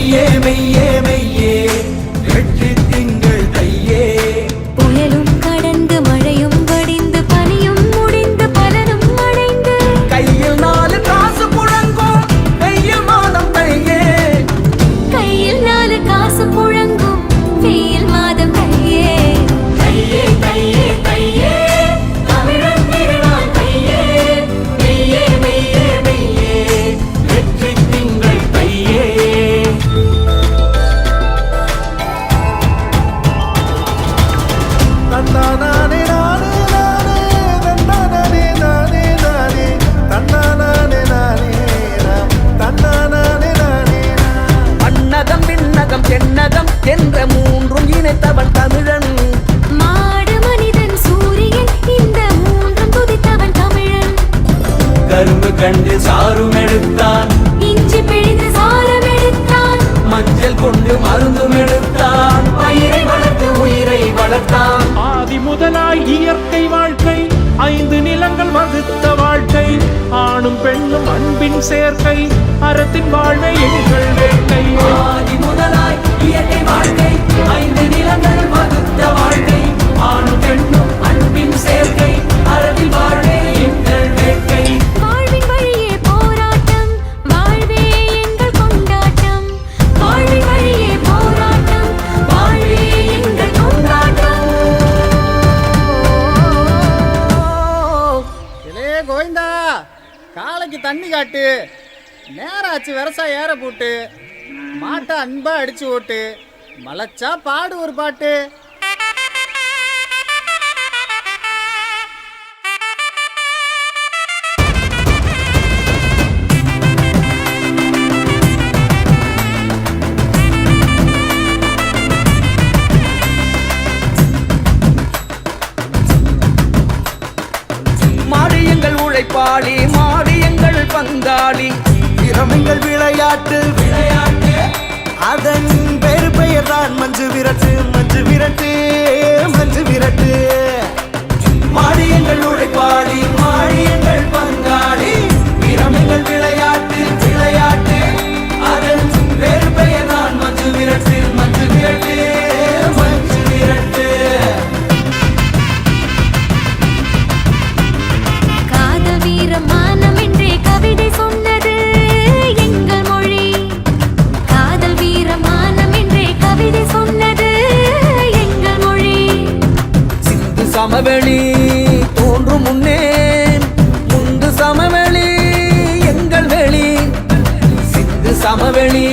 மெய்யே மெய்யே மெய்யே வெற்றி திங்கள் தையே. புயலும் கடந்து மழையும் வடிந்து பனியும் முடிந்து பலனும் அடைந்து கையில் 4 காசு புழங்கும் வெயில் மாதம் தையே. கையில் 4 காசு புழங்கும் வெயில் மாதம் தையே. தையே தையே தையே தமிழன் திருநாள் தையே. மெய்யே மெய்யே மெய்யே வெற்றி திங்கள் தையே. தன்னானே நானே நானே தன்னானே நானே நானே தன்னானே நானே தன்னானே நானே. அன்னதம் விண்ணகம் தென்னகம் என்ற 3ம் இணைத்தவன் தமிழன். மாடு மனிதன் சூரியன் இந்த 3ம் துதித்தவன் தமிழன். கரும்பு கண்டு சாரும் எடுத்தான், இஞ்சி பிழிந்து சாரம் எடுத்தான், மஞ்சள் கொண்டு மருந்தும் எடுத்தான், பயிரை வளர்த்து உயிரை வளர்த்தான். ஆதி முதலாய் இயற்கை வாழ்க்கை 5 நிலங்கள் வகுத்த வாழ்க்கை. ஆணும் பெண்ணும் அன்பின் சேர்க்கை அறத்தின் வாழ்வை எங்கள் வேட்டை. ஆதி முதலாய் இயற்கை வாழ்க்கை 5 நிலங்கள் வகுத்த வாழ்க்கை. ஆணும் பெண்ணும் அன்பின் சேர்க்கை அறத்தில் வாழ்வே எங்கள் வேட்கை. வாழ்வின் வழியே போராட்டம் வாழ்வே எங்கள் கொண்டாட்டம். வாழ்வின் வழியே போராட்டம் வாழ்வே எங்கள் கொண்டாட்டம். இலே கோவிந்தா, காலைக்கு தண்ணி காட்டு, நேராச்சு விவசாயம் ஏற போட்டு, மாட்டை அன்பா அடிச்சு ஓட்டு, மலைச்சா பாடு ஒரு பாட்டு. மாடு எங்கள் உழைப்பாளி, மாடு எங்கள் பங்காளி. திறமைகள் விளையாட்டு விளையாட்டு அதன் பேரு பெயர் தான் மஞ்சு விரட்டு மஞ்சு விரட்டு மஞ்சு விரட்டு. மாடு எங்கள் உழைப்பாளி, மாடு எங்கள் பங்காளி. திறமைகள் விளையாட்டு விளையாட்டு அதன் வேறு பெயர் தான் மஞ்சு விரட்டு மஞ்சு விரட்டு மஞ்சு விரட்டு. காதல் வீரம் மானம் என்றே கவிதை சொன்னது எங்கள் மொழி. காதல் வீரம் மானம் என்றே கவிதை சொன்னது எங்கள் மொழி. சிந்து சமவெளி தோன்றும் முன்னே முந்து சமவெளி எங்கள் வெளி. சிந்து சமவெளி